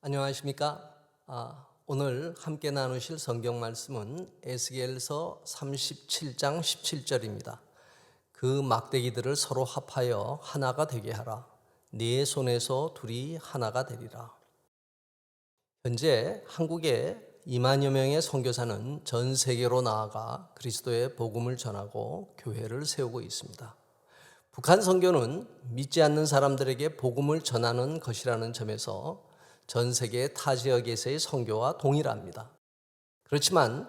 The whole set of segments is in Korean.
안녕하십니까? 오늘 함께 나누실 성경 말씀은 에스겔서 37장 17절입니다. 그 막대기들을 서로 합하여 하나가 되게 하라. 네 손에서 둘이 하나가 되리라. 현재 한국에 2만여 명의 선교사는 전 세계로 나아가 그리스도의 복음을 전하고 교회를 세우고 있습니다. 북한 선교는 믿지 않는 사람들에게 복음을 전하는 것이라는 점에서 전 세계 타 지역에서의 선교와 동일합니다. 그렇지만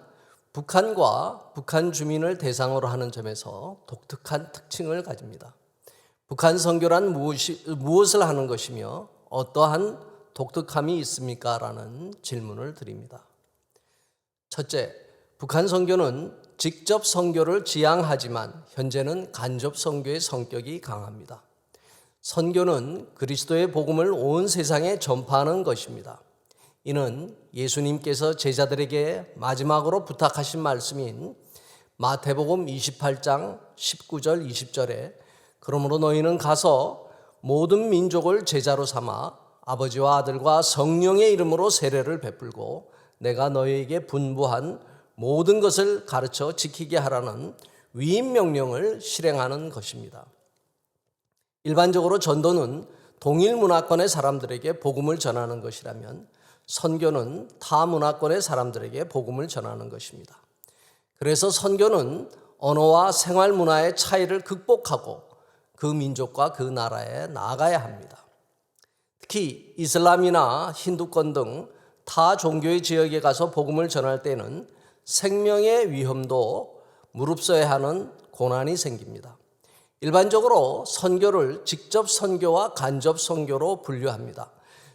북한과 북한 주민을 대상으로 하는 점에서 독특한 특징을 가집니다. 북한 선교란 무엇을 하는 것이며 어떠한 독특함이 있습니까? 라는 질문을 드립니다. 첫째, 북한 선교는 직접 선교를 지향하지만 현재는 간접 선교의 성격이 강합니다. 선교는 그리스도의 복음을 온 세상에 전파하는 것입니다. 이는 예수님께서 제자들에게 마지막으로 부탁하신 말씀인 마태복음 28장 19절 20절에 그러므로 너희는 가서 모든 민족을 제자로 삼아 아버지와 아들과 성령의 이름으로 세례를 베풀고 내가 너희에게 분부한 모든 것을 가르쳐 지키게 하라는 위임 명령을 실행하는 것입니다. 일반적으로 전도는 동일 문화권의 사람들에게 복음을 전하는 것이라면 선교는 타 문화권의 사람들에게 복음을 전하는 것입니다. 그래서 선교는 언어와 생활 문화의 차이를 극복하고 그 민족과 그 나라에 나아가야 합니다. 특히 이슬람이나 힌두권 등 타 종교의 지역에 가서 복음을 전할 때는 생명의 위험도 무릅써야 하는 고난이 생깁니다. 일반적으로 선교를 직접 선교와 간접 선교로 분류합니다.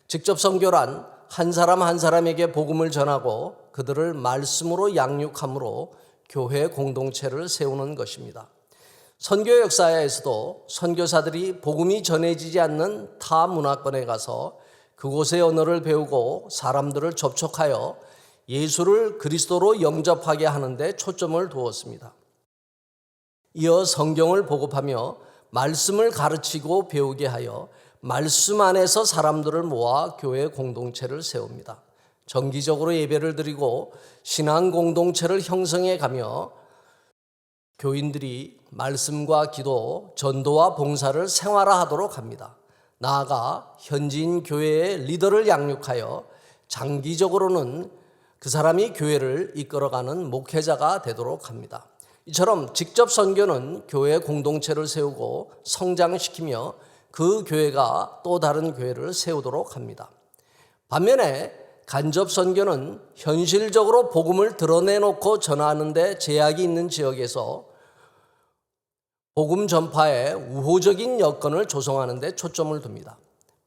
직접 선교란 한 사람 한 사람에게 복음을 전하고 그들을 말씀으로 양육함으로 교회 공동체를 세우는 것입니다. 선교 역사에서도 선교사들이 복음이 전해지지 않는 타 문화권에 가서 그곳의 언어를 배우고 사람들을 접촉하여 예수를 그리스도로 영접하게 하는 데 초점을 두었습니다. 이어 성경을 보급하며 말씀을 가르치고 배우게 하여 말씀 안에서 사람들을 모아 교회 공동체를 세웁니다. 정기적으로 예배를 드리고 신앙 공동체를 형성해 가며 교인들이 말씀과 기도, 전도와 봉사를 생활화하도록 합니다. 나아가 현지인 교회의 리더를 양육하여 장기적으로는 그 사람이 교회를 이끌어가는 목회자가 되도록 합니다. 이처럼 직접 선교는 교회 공동체를 세우고 성장시키며 그 교회가 또 다른 교회를 세우도록 합니다. 반면에 간접 선교는 현실적으로 복음을 드러내놓고 전하는 데 제약이 있는 지역에서 복음 전파에 우호적인 여건을 조성하는 데 초점을 둡니다.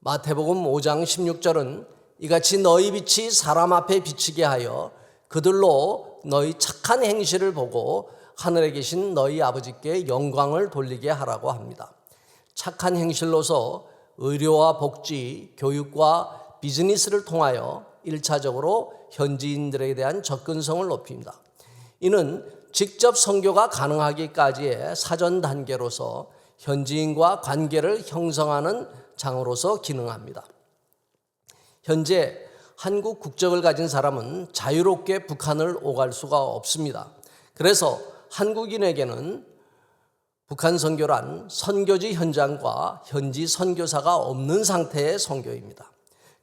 마태복음 5장 16절은 이같이 너희 빛이 사람 앞에 비치게 하여 그들로 너희 착한 행실을 보고 하늘에 계신 너희 아버지께 영광을 돌리게 하라고 합니다. 착한 행실로서 의료와 복지, 교육과 비즈니스를 통하여 1차적으로 현지인들에 대한 접근성을 높입니다. 이는 직접 선교가 가능하기까지의 사전 단계로서 현지인과 관계를 형성하는 장으로서 기능합니다. 현재 한국 국적을 가진 사람은 자유롭게 북한을 오갈 수가 없습니다. 그래서 한국인에게는 북한 선교란 선교지 현장과 현지 선교사가 없는 상태의 선교입니다.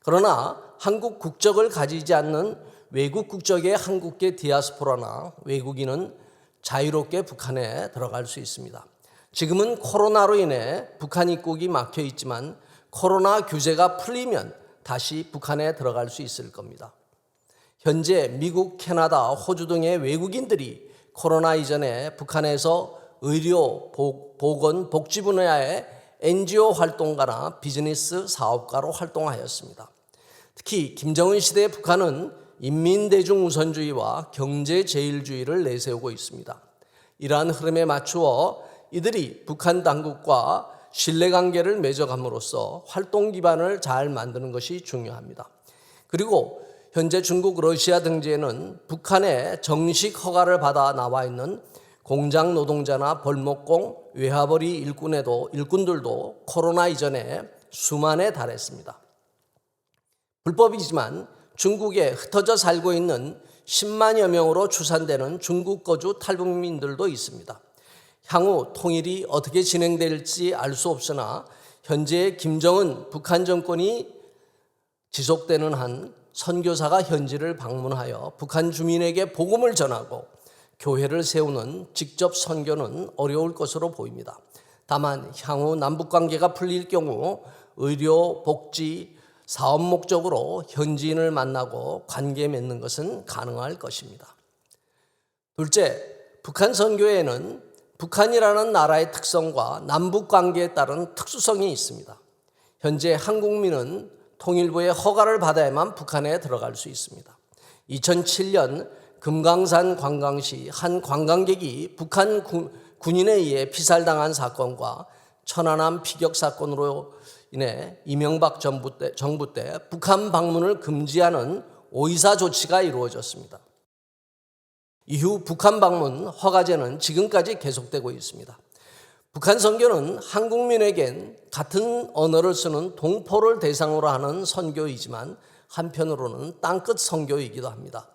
그러나 한국 국적을 가지지 않는 외국 국적의 한국계 디아스포라나 외국인은 자유롭게 북한에 들어갈 수 있습니다. 지금은 코로나로 인해 북한 입국이 막혀 있지만 코로나 규제가 풀리면 다시 북한에 들어갈 수 있을 겁니다. 현재 미국, 캐나다, 호주 등의 외국인들이 코로나 이전에 북한에서 의료, 보건, 복지 분야의 NGO 활동가나 비즈니스 사업가로 활동하였습니다. 특히 김정은 시대의 북한은 인민대중 우선주의와 경제제일주의를 내세우고 있습니다. 이러한 흐름에 맞추어 이들이 북한 당국과 신뢰관계를 맺어감으로써 활동 기반을 잘 만드는 것이 중요합니다. 그리고 현재 중국, 러시아 등지에는 북한의 정식 허가를 받아 나와 있는 공장 노동자나 벌목공, 외화벌이 일꾼들도 코로나 이전에 수만에 달했습니다. 불법이지만 중국에 흩어져 살고 있는 10만여 명으로 추산되는 중국 거주 탈북민들도 있습니다. 향후 통일이 어떻게 진행될지 알 수 없으나 현재 김정은 북한 정권이 지속되는 한 선교사가 현지를 방문하여 북한 주민에게 복음을 전하고 교회를 세우는 직접 선교는 어려울 것으로 보입니다. 다만 향후 남북관계가 풀릴 경우 의료, 복지, 사업 목적으로 현지인을 만나고 관계 맺는 것은 가능할 것입니다. 둘째, 북한 선교에는 북한이라는 나라의 특성과 남북관계에 따른 특수성이 있습니다. 현재 한국민은 통일부의 허가를 받아야만 북한에 들어갈 수 있습니다. 2007년 금강산 관광시 한 관광객이 북한 군인에 의해 피살당한 사건과 천안함 피격 사건으로 인해 이명박 정부 때 북한 방문을 금지하는 오이사 조치가 이루어졌습니다. 이후 북한 방문 허가제는 지금까지 계속되고 있습니다. 북한 선교는 한국민에겐 같은 언어를 쓰는 동포를 대상으로 하는 선교이지만 한편으로는 땅끝 선교이기도 합니다.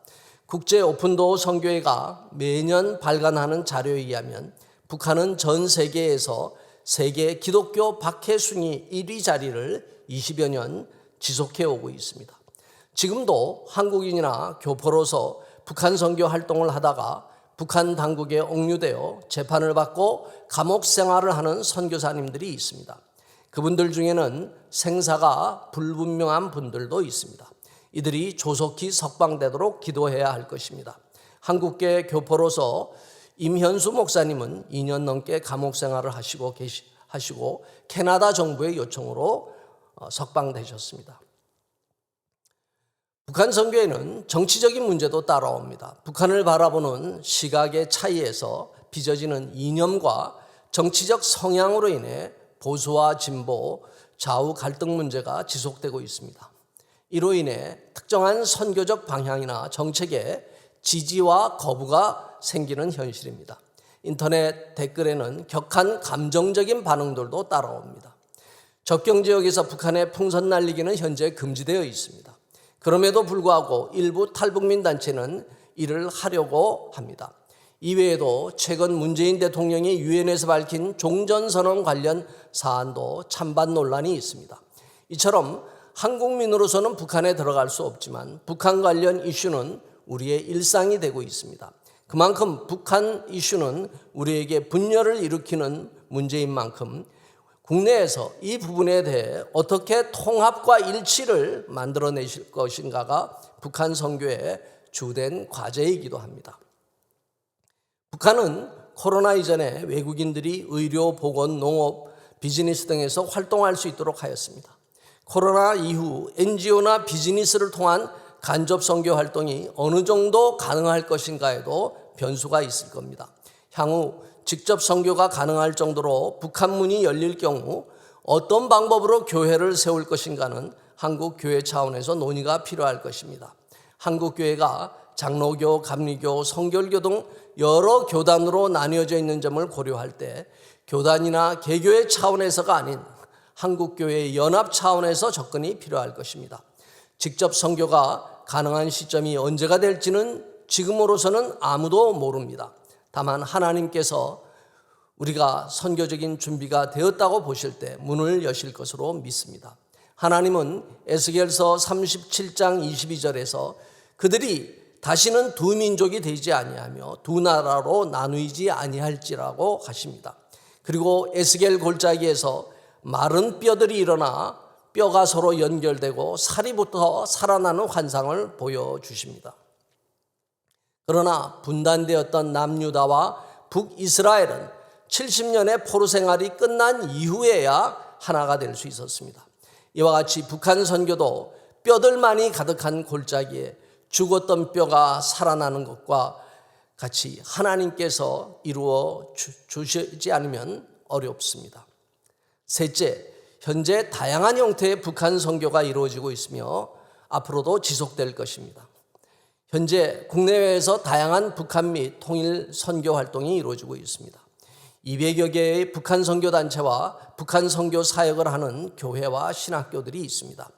국제 오픈도어 선교회가 매년 발간하는 자료에 의하면 북한은 전 세계에서 세계 기독교 박해 순위 1위 자리를 20여 년 지속해 오고 있습니다. 지금도 한국인이나 교포로서 북한 선교 활동을 하다가 북한 당국에 옥류되어 재판을 받고 감옥 생활을 하는 선교사님들이 있습니다. 그분들 중에는 생사가 불분명한 분들도 있습니다. 이들이 조속히 석방되도록 기도해야 할 것입니다. 한국계 교포로서 임현수 목사님은 2년 넘게 감옥 생활을 하시고 캐나다 정부의 요청으로 석방되셨습니다. 북한 선교에는 정치적인 문제도 따라옵니다. 북한을 바라보는 시각의 차이에서 빚어지는 이념과 정치적 성향으로 인해 보수와 진보, 좌우 갈등 문제가 지속되고 있습니다. 이로 인해 특정한 선교적 방향이나 정책에 지지와 거부가 생기는 현실입니다. 인터넷 댓글에는 격한 감정적인 반응들도 따라옵니다. 접경 지역에서 북한의 풍선 날리기는 현재 금지되어 있습니다. 그럼에도 불구하고 일부 탈북민 단체는 이를 하려고 합니다. 이외에도 최근 문재인 대통령이 유엔에서 밝힌 종전선언 관련 사안도 찬반 논란이 있습니다. 이처럼 한국민으로서는 북한에 들어갈 수 없지만 북한 관련 이슈는 우리의 일상이 되고 있습니다. 그만큼 북한 이슈는 우리에게 분열을 일으키는 문제인 만큼 국내에서 이 부분에 대해 어떻게 통합과 일치를 만들어내실 것인가가 북한 선교의 주된 과제이기도 합니다. 북한은 코로나 이전에 외국인들이 의료, 보건, 농업, 비즈니스 등에서 활동할 수 있도록 하였습니다. 코로나 이후 NGO나 비즈니스를 통한 간접 선교 활동이 어느 정도 가능할 것인가에도 변수가 있을 겁니다. 향후 직접 선교가 가능할 정도로 북한 문이 열릴 경우 어떤 방법으로 교회를 세울 것인가는 한국 교회 차원에서 논의가 필요할 것입니다. 한국 교회가 장로교, 감리교, 성결교 등 여러 교단으로 나뉘어져 있는 점을 고려할 때 교단이나 개교의 차원에서가 아닌 한국 교회의 연합 차원에서 접근이 필요할 것입니다. 직접 선교가 가능한 시점이 언제가 될지는 지금으로서는 아무도 모릅니다. 다만 하나님께서 우리가 선교적인 준비가 되었다고 보실 때 문을 여실 것으로 믿습니다. 하나님은 에스겔서 37장 22절에서 그들이 다시는 두 민족이 되지 아니하며 두 나라로 나누이지 아니할지라고 하십니다. 그리고 에스겔 골짜기에서 마른 뼈들이 일어나 뼈가 서로 연결되고 살이부터 살아나는 환상을 보여주십니다. 그러나 분단되었던 남유다와 북이스라엘은 70년의 포로 생활이 끝난 이후에야 하나가 될 수 있었습니다. 이와 같이 북한 선교도 뼈들만이 가득한 골짜기에 죽었던 뼈가 살아나는 것과 같이 하나님께서 이루어 주시지 않으면 어렵습니다. 셋째, 현재 다양한 형태의 북한 선교가 이루어지고 있으며 앞으로도 지속될 것입니다. 현재 국내외에서 다양한 북한 및 통일 선교 활동이 이루어지고 있습니다. 200여 개의 북한 선교 단체와 북한 선교 사역을 하는 교회와 신학교들이 있습니다.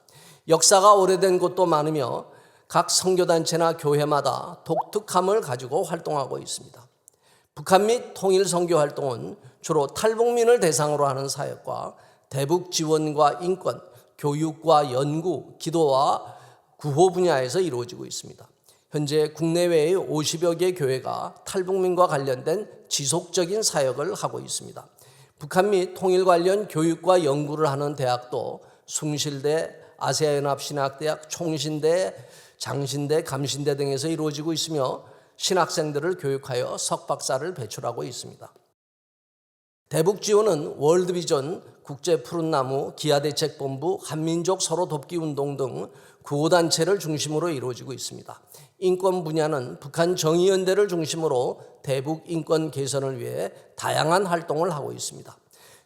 역사가 오래된 곳도 많으며 각 선교단체나 교회마다 독특함을 가지고 활동하고 있습니다. 북한 및 통일 선교 활동은 주로 탈북민을 대상으로 하는 사역과 대북 지원과 인권, 교육과 연구, 기도와 구호 분야에서 이루어지고 있습니다. 현재 국내외의 50여 개 교회가 탈북민과 관련된 지속적인 사역을 하고 있습니다. 북한 및 통일 관련 교육과 연구를 하는 대학도 숭실대, 아시아연합신학대학, 총신대, 장신대, 감신대 등에서 이루어지고 있으며 신학생들을 교육하여 석박사를 배출하고 있습니다. 대북지원은 월드비전, 국제푸른나무, 기아대책본부, 한민족 서로 돕기 운동 등 구호단체를 중심으로 이루어지고 있습니다. 인권 분야는 북한 정의연대를 중심으로 대북 인권 개선을 위해 다양한 활동을 하고 있습니다.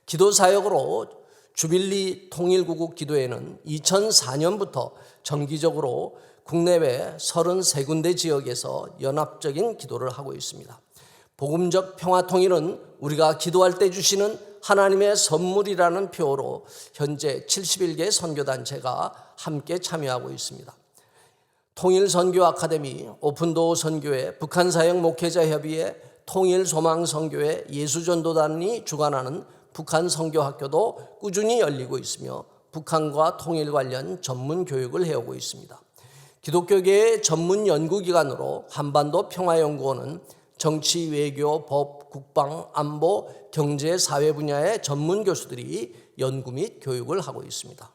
기도사역으로 주빌리 통일구국 기도회는 2004년부터 정기적으로 국내외 33군데 지역에서 연합적인 기도를 하고 있습니다. 복음적 평화통일은 우리가 기도할 때 주시는 하나님의 선물이라는 표어로 현재 71개 선교단체가 함께 참여하고 있습니다. 통일선교 아카데미, 오픈도어 선교회, 북한사역 목회자협의회, 통일소망선교회, 예수전도단이 주관하는 북한선교학교도 꾸준히 열리고 있으며 북한과 통일 관련 전문 교육을 해오고 있습니다. 기독교계의 전문 연구기관으로 한반도 평화연구원은 정치, 외교, 법, 국방, 안보, 경제, 사회 분야의 전문 교수들이 연구 및 교육을 하고 있습니다.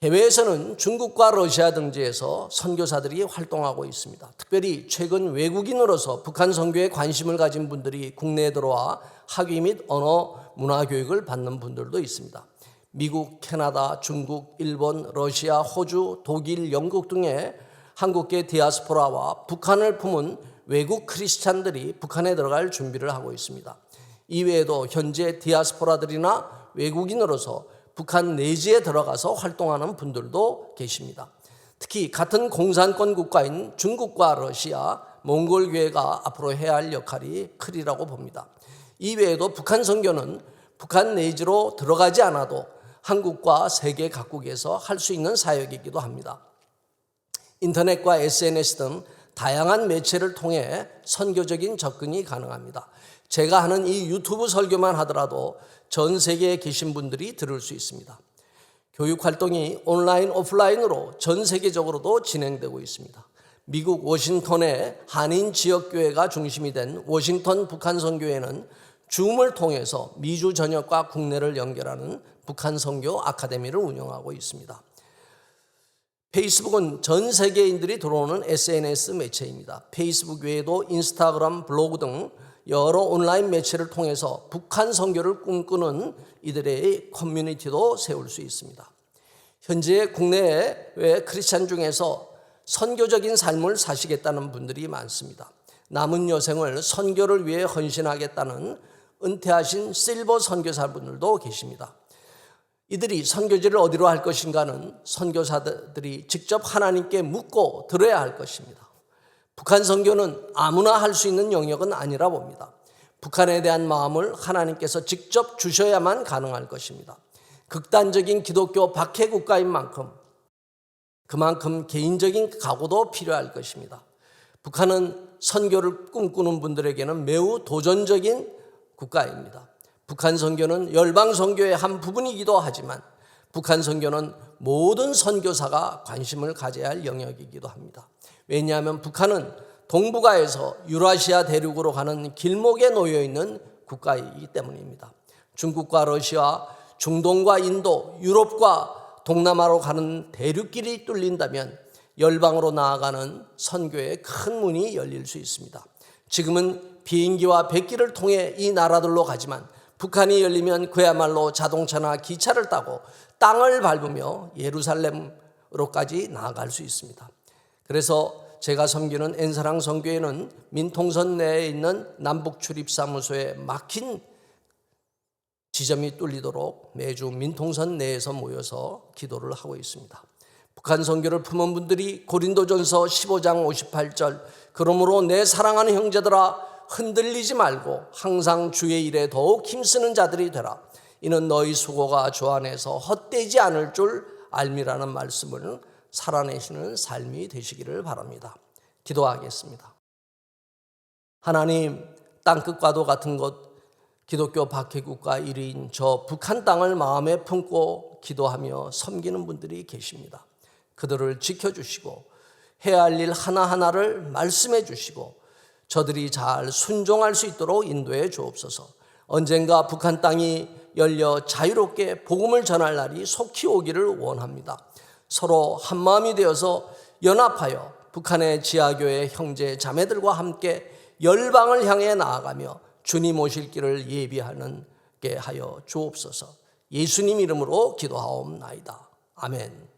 해외에서는 중국과 러시아 등지에서 선교사들이 활동하고 있습니다. 특별히 최근 외국인으로서 북한 선교에 관심을 가진 분들이 국내에 들어와 학위 및 언어 문화 교육을 받는 분들도 있습니다. 미국, 캐나다, 중국, 일본, 러시아, 호주, 독일, 영국 등의 한국계 디아스포라와 북한을 품은 외국 크리스찬들이 북한에 들어갈 준비를 하고 있습니다. 이외에도 현재 디아스포라들이나 외국인으로서 북한 내지에 들어가서 활동하는 분들도 계십니다. 특히 같은 공산권 국가인 중국과 러시아, 몽골 교회가 앞으로 해야 할 역할이 크리라고 봅니다. 이외에도 북한 선교는 북한 내지로 들어가지 않아도 한국과 세계 각국에서 할 수 있는 사역이기도 합니다. 인터넷과 SNS 등 다양한 매체를 통해 선교적인 접근이 가능합니다. 제가 하는 이 유튜브 설교만 하더라도 전 세계에 계신 분들이 들을 수 있습니다. 교육 활동이 온라인, 오프라인으로 전 세계적으로도 진행되고 있습니다. 미국 워싱턴의 한인 지역교회가 중심이 된 워싱턴 북한선교회는 줌을 통해서 미주 전역과 국내를 연결하는 북한선교 아카데미를 운영하고 있습니다. 페이스북은 전 세계인들이 들어오는 SNS 매체입니다. 페이스북 외에도 인스타그램, 블로그 등 여러 온라인 매체를 통해서 북한 선교를 꿈꾸는 이들의 커뮤니티도 세울 수 있습니다. 현재 국내외 크리스찬 중에서 선교적인 삶을 사시겠다는 분들이 많습니다. 남은 여생을 선교를 위해 헌신하겠다는 은퇴하신 실버 선교사분들도 계십니다. 이들이 선교지를 어디로 할 것인가는 선교사들이 직접 하나님께 묻고 들어야 할 것입니다. 북한 선교는 아무나 할 수 있는 영역은 아니라 봅니다. 북한에 대한 마음을 하나님께서 직접 주셔야만 가능할 것입니다. 극단적인 기독교 박해 국가인 만큼 그만큼 개인적인 각오도 필요할 것입니다. 북한은 선교를 꿈꾸는 분들에게는 매우 도전적인 국가입니다. 북한 선교는 열방 선교의 한 부분이기도 하지만 북한 선교는 모든 선교사가 관심을 가져야 할 영역이기도 합니다. 왜냐하면 북한은 동북아에서 유라시아 대륙으로 가는 길목에 놓여 있는 국가이기 때문입니다. 중국과 러시아, 중동과 인도, 유럽과 동남아로 가는 대륙길이 뚫린다면 열방으로 나아가는 선교의 큰 문이 열릴 수 있습니다. 지금은 비행기와 백기를 통해 이 나라들로 가지만 북한이 열리면 그야말로 자동차나 기차를 타고 땅을 밟으며 예루살렘으로까지 나아갈 수 있습니다. 그래서 제가 섬기는 엔사랑 선교회는 민통선 내에 있는 남북 출입사무소에 막힌 지점이 뚫리도록 매주 민통선 내에서 모여서 기도를 하고 있습니다. 북한 선교를 품은 분들이 고린도전서 15장 58절 그러므로 내 사랑하는 형제들아 흔들리지 말고 항상 주의 일에 더욱 힘쓰는 자들이 되라. 이는 너희 수고가 주 안에서 헛되지 않을 줄 알미라는 말씀을 살아내시는 삶이 되시기를 바랍니다. 기도하겠습니다. 하나님, 땅끝과도 같은 곳 기독교 박해국가 1위인 저 북한 땅을 마음에 품고 기도하며 섬기는 분들이 계십니다. 그들을 지켜주시고 해야 할 일 하나하나를 말씀해 주시고 저들이 잘 순종할 수 있도록 인도해 주옵소서. 언젠가 북한 땅이 열려 자유롭게 복음을 전할 날이 속히 오기를 원합니다. 서로 한마음이 되어서 연합하여 북한의 지하교회 형제 자매들과 함께 열방을 향해 나아가며 주님 오실 길을 예비하는 게 하여 주옵소서. 예수님 이름으로 기도하옵나이다. 아멘.